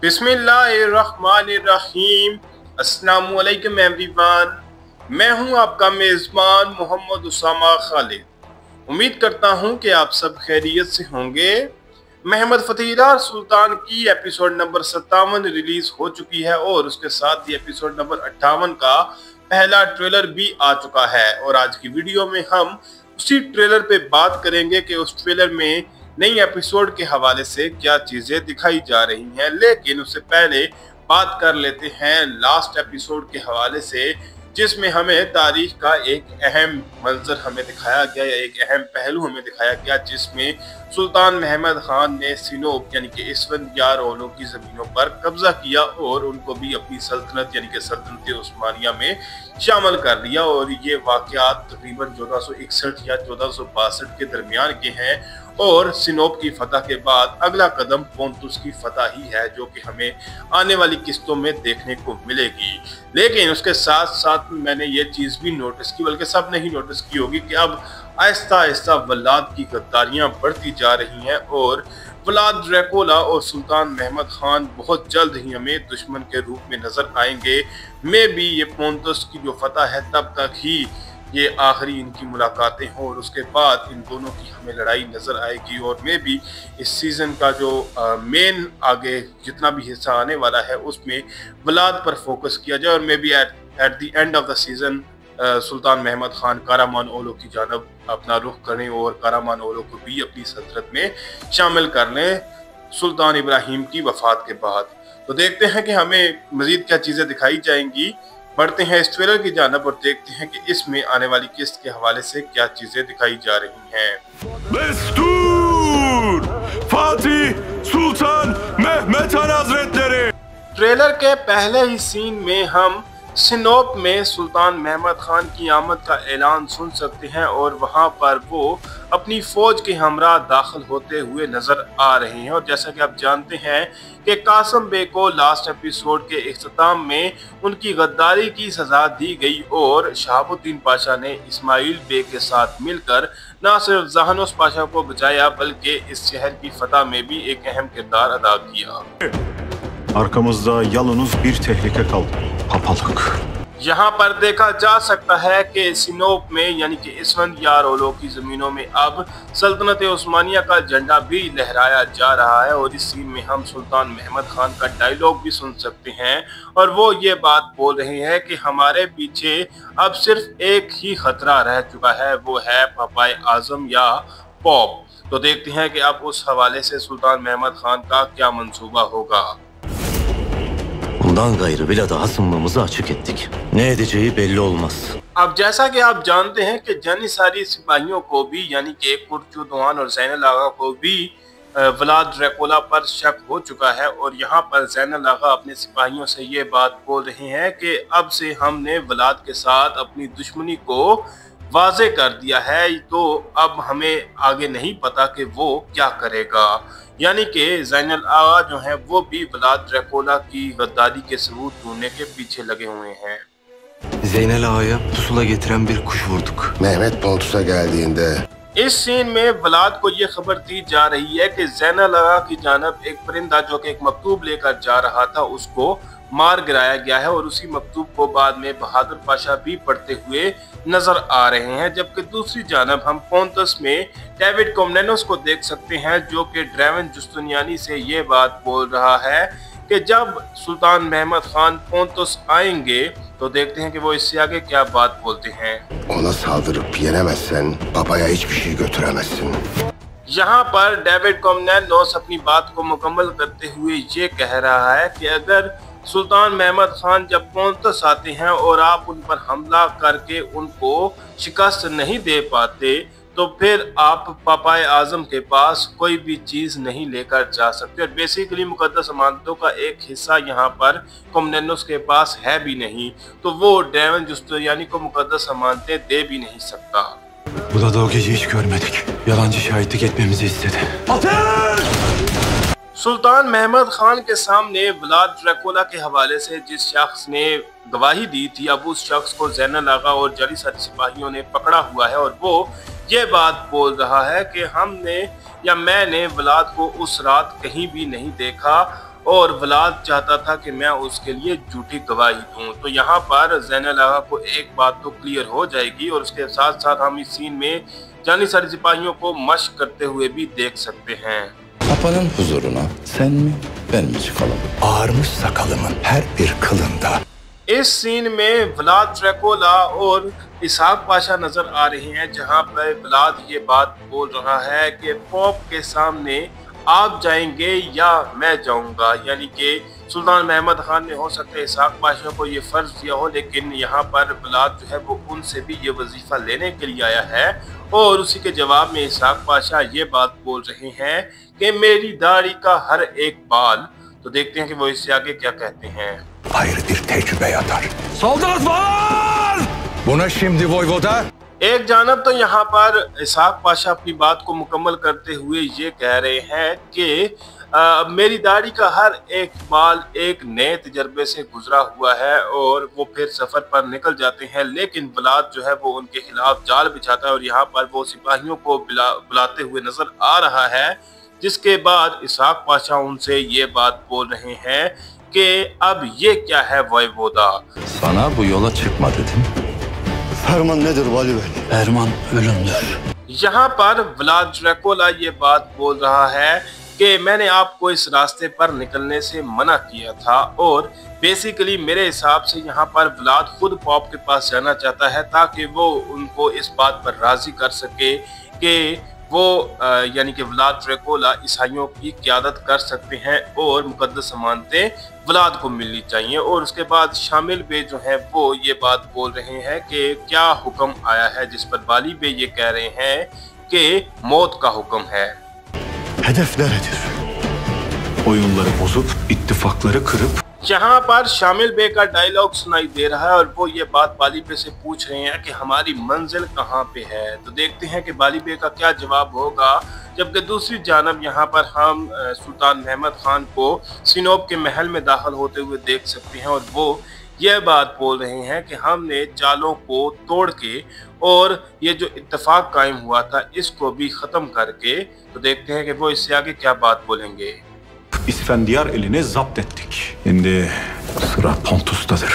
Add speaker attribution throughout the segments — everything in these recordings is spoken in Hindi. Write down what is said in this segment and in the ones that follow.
Speaker 1: बिस्मिल्लाहिर्रहमानिर्रहीम। अस्सलामुअलैकुम एवरीवन। मैं हूं आपका मेज़बान मोहम्मद उसामा खालिद। उम्मीद करता हूं कि आप सब खैरियत से होंगे। महमद फ़तेह सुल्तान की एपिसोड नंबर 57 रिलीज हो चुकी है और उसके साथ ही एपिसोड नंबर 58 का पहला ट्रेलर भी आ चुका है। और आज की वीडियो में हम उसी ट्रेलर पे बात करेंगे कि उस ट्रेलर में नई एपिसोड के हवाले से क्या चीजें दिखाई जा रही हैं। लेकिन उससे पहले बात कर लेते हैं लास्ट एपिसोड के हवाले से, जिसमें हमें तारीख का एक अहम मंजर हमें दिखाया गया या एक अहम पहलू हमें दिखाया गया, जिसमें सुल्तान महमद खान ने सिनोप यानी कि इसफंदियार की जमीनों पर कब्जा किया और उनको भी अपनी सल्तनत यानी कि सल्तनत उस्मानिया में शामिल कर लिया। और ये वाकयात तकरीबन 1461 या 1462 के दरमियान के हैं। और सिनोप की फतह के बाद अगला कदम पोंतुस की फतह ही है, जो कि हमें आने वाली किस्तों में देखने को मिलेगी। लेकिन उसके साथ साथ मैंने ये चीज़ भी नोटिस की, बल्कि सब ने ही नोटिस की होगी, कि अब आहिस्ता आहिस्ता वलाद की गद्दारियां बढ़ती जा रही हैं और वलाद ड्रैकुला और सुल्तान महमद खान बहुत जल्द ही हमें दुश्मन के रूप में नजर आएंगे। मे भी ये पोंतुस की जो फतह है तब तक ही ये आखिरी इनकी मुलाकातें हों और उसके बाद इन दोनों की हमें लड़ाई नज़र आएगी। और मे भी इस सीज़न का जो मेन आगे जितना भी हिस्सा आने वाला है उसमें वलाद पर फोकस किया जाए और मे भी at the end of the season Sultan Mehmed Khan Karamanoglu की जानब अपना रुख करें और कारामान ओलो को भी अपनी सल्तनत में शामिल कर लें सुल्तान इब्राहिम की वफात के बाद। तो देखते हैं कि हमें मज़ीद क्या चीज़ें दिखाई जाएंगी। बढ़ते हैं इस ट्रेलर की जानब और देखते हैं कि इसमें आने वाली किस्त के हवाले से क्या चीजें दिखाई जा रही हैं। सुल्तान महमद खान हज़रत। ट्रेलर के पहले ही सीन में हम सिनोप में सुल्तान महमद खान की आमद का ऐलान सुन सकते हैं और वहां पर वो अपनी फौज के हमरा दाखिल होते हुए नजर आ रहे हैं। और जैसा कि आप जानते हैं कि कासम बे को लास्ट एपिसोड के इख्तिताम में उनकी गद्दारी की सजा दी गई और शहाबुद्दीन पाशा ने इस्माइल बे के साथ मिलकर न सिर्फ जहानुस पाशा को बचाया बल्कि इस शहर की फतह में भी एक अहम किरदार अदा किया।
Speaker 2: Arkamızda yalnız bir tehlike kaldı. Papalık.
Speaker 1: यहाँ पर देखा जा सकता है कि सिनोप में यानी कि इसफंदियार की ज़मीनों में अब सल्तनत उस्मानिया का झंडा भी लहराया जा रहा है। और इस सीन में हम सुल्तान महमद खान का डायलॉग भी सुन सकते हैं और वो ये बात बोल रहे हैं कि हमारे पीछे अब सिर्फ एक ही खतरा रह चुका है, वो है पापाए आजम या पॉप। तो देखते हैं कि अब उस हवाले से सुल्तान महमद खान का क्या मंसूबा होगा।
Speaker 3: Bundan gayrı bile daha sınmamızı açık ettik. Ne edeceği belli olmaz.
Speaker 1: अब जैसा कि आप जानते हैं कि जानिसारी सिपाहियों को भी यानी कि कुर्चुदवान और ज़ैनुल आगा को भी वलाद ड्रैकुला पर शक हो चुका है। और यहाँ पर ज़ैनुल आगा अपने सिपाहियों से ये बात बोल रहे हैं कि अब से हमने वलाद के साथ अपनी दुश्मनी को वाजे कर दिया है, तो अब हमें आगे नहीं पता कि वो क्या करेगा। यानी कि ज़ैनुल आगा जो है वो भी वलाद ड्रैकुला की गद्दारी के सबूत ढूंढने के पीछे लगे हुए हैं।
Speaker 3: Zeynel Ağa'ya pusula getiren bir kuş vurduk.
Speaker 4: Mehmet Pontus'a geldiğinde
Speaker 1: इस सीन में वलाद को ये खबर दी जा रही है कि ज़ैनुल आगा की जानब एक परिंदा जो कि एक मकतूब लेकर जा रहा था उसको मार गिराया गया है और उसी मकतूब को बाद में बहादुर पाशा भी पढ़ते हुए नजर आ रहे हैं। जबकि दूसरी जानब हम पोंतुस में डेविड कॉमनेनोस को देख सकते हैं, जो कि ड्रेवन जुस्तुनियानी से ये बात बोल रहा है कि जब सुल्तान महमद खान पोंतुस आएंगे तो देखते हैं कि वो इससे आगे क्या बात बोलते हैं।
Speaker 4: ona saldırıp yenemezsen babaya hiçbir şey götüremezsin.
Speaker 1: यहाँ पर डेविड कॉमनेनोस अपनी बात को मुकम्मल करते हुए ये कह रहा है कि अगर सुल्तान महमद खान जब पोंतुस आते हैं और आप उन पर हमला करके उनको शिकस्त नहीं दे पाते तो फिर आप पापाए आजम के पास कोई भी चीज़ नहीं लेकर जा सकते। और बेसिकली मुकद्दस अमानतों का एक हिस्सा यहाँ पर कॉमनेनोस के पास है भी नहीं, तो वो ड्रेवन जुस्तुनियानी को मुकद्दस अमानतें दे भी नहीं सकता।
Speaker 2: Burada o gece hiç görmedik. Yalancı şahitlik etmemizi istedi.
Speaker 1: सुल्तान महमद खान के सामने वलाद ड्रैकुला के हवाले से जिस शख्स ने गवाही दी थी, अब उस शख्स को ज़ैनुल आगा और जानिसारी सिपाहियों ने पकड़ा हुआ है और वो ये बात बोल रहा है कि हमने या मैंने वलाद को उस रात कहीं भी नहीं देखा और व्लाद चाहता था कि मैं उसके लिए झूठी गवाही दूं। तो यहाँ पर ज़ैनुल आगा को एक बात तो क्लियर हो जाएगी और उसके साथ साथ हम इस सीन में जानी सारी सिपाहियों को मशक करते हुए भी देख सकते हैं।
Speaker 5: Papanın huzuruna sen mi ben mi çıkalım? Ağarmış sakalımın her bir kılında.
Speaker 1: इस सीन में व्लाद ड्रैकुला और इसहाक पाशा नजर आ रहे हैं, जहां पर व्लाद ये बात बोल रहा है कि पोप के सामने आप जाएंगे या मैं जाऊंगा। यानी कि सुल्तान महमद खान ने हो सकता है इसहाक पाशा को ये फर्ज दिया हो, लेकिन यहाँ पर व्लाद जो है वो उनसे भी ये वजीफा लेने के लिए आया है। और उसी के जवाब में इसहाक पाशा ये बात बोल रहे हैं कि मेरी दाढ़ी का हर एक बाल। तो देखते हैं कि वो इससे आगे क्या कहते हैं।
Speaker 5: Ayrı bir tecrübe yatar. Saldır var! Buna şimdi voyvoda
Speaker 1: एक जानब तो यहाँ पर इसहाक पाशा अपनी बात को मुकम्मल करते हुए ये कह रहे हैं कि मेरी दाढ़ी का हर एक बाल एक नए तजर्बे से गुजरा हुआ है, और वो फिर सफ़र पर निकल जाते हैं। लेकिन व्लाद जो है वो उनके खिलाफ जाल बिछाता है और यहाँ पर वो सिपाहियों को बुलाते हुए नजर आ रहा है, जिसके बाद इसहाक पाशा उनसे ये बात बोल रहे हैं कि अब ये क्या है वोयवोदा।
Speaker 5: sana bu yola çıkma dedim.
Speaker 4: Ferman nedir Vali Bey?
Speaker 2: Ferman ölümdür.
Speaker 1: यहाँ पर व्लाद ड्रैकुला ये बात बोल रहा है कि मैंने आपको इस रास्ते पर निकलने से मना किया था, और बेसिकली मेरे हिसाब से यहाँ पर व्लाद खुद पॉप के पास जाना चाहता है ताकि वो उनको इस बात पर राजी कर सके कि वो यानी कि व्लाद ड्रैकुला ईसाइयों की क़यादत कर सकते हैं और मुकद्दस अमानतें व्लाद को मिलनी चाहिए। और उसके बाद शामिल बे जो है वो ये बात बोल रहे हैं कि क्या हुक्म आया है, जिस पर बाली बे ये कह रहे हैं कि मौत का हुक्म है।
Speaker 2: Hedef neredir? Oyunları bozup, ittifakları kırıp
Speaker 1: यहाँ पर शामिल बे का डायलॉग सुनाई दे रहा है और वो ये बात बाली बे से पूछ रहे हैं कि हमारी मंजिल कहाँ पे है। तो देखते हैं कि बाली बे का क्या जवाब होगा। जबकि दूसरी जानब यहाँ पर हम सुल्तान महमद खान को सिनोब के महल में दाखिल होते हुए देख सकते हैं, और वो ये बात बोल रहे हैं कि हमने चालों को तोड़ के और ये जो इत्तेफाक कायम हुआ था इसको भी ख़त्म करके। तो देखते हैं कि वो इससे आगे क्या बात बोलेंगे।
Speaker 2: İsfendiyar eline zapt ettik. Şimdi sıra Pontus'tadır.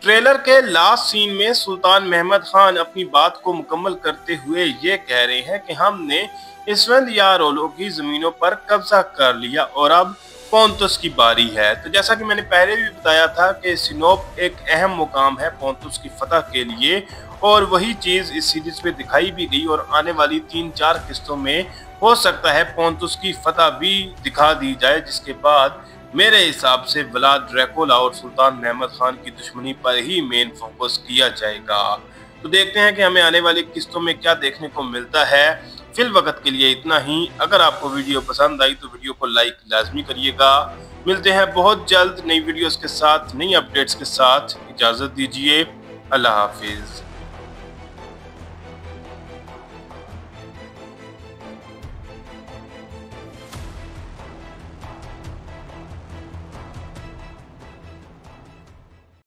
Speaker 1: Trailer के लास्ट सीन में सुल्तान महमद खान अपनी बात को मुकम्मल करते हुए ये कह रहे हैं कि हमने इसफेंदियारों की जमीनों पर कब्जा कर लिया और अब पोंतुस की बारी है। तो जैसा कि मैंने पहले भी बताया था कि सिनोप एक अहम मुकाम है पोंतुस की फतह के लिए, और वही चीज़ इस सीरीज में दिखाई भी गई, और आने वाली 3-4 किस्तों में हो सकता है पोंतुस की फतह भी दिखा दी जाए, जिसके बाद मेरे हिसाब से व्लाद ड्रैकुला और सुल्तान महमद खान की दुश्मनी पर ही मेन फोकस किया जाएगा। तो देखते हैं कि हमें आने वाली किस्तों में क्या देखने को मिलता है। फिल वक्त के लिए इतना ही। अगर आपको वीडियो पसंद आई तो वीडियो को लाइक लाजमी करिएगा। मिलते हैं बहुत जल्द नई वीडियोस के साथ, नई अपडेट्स के साथ। इजाज़त दीजिए। अल्लाह हाफिज़।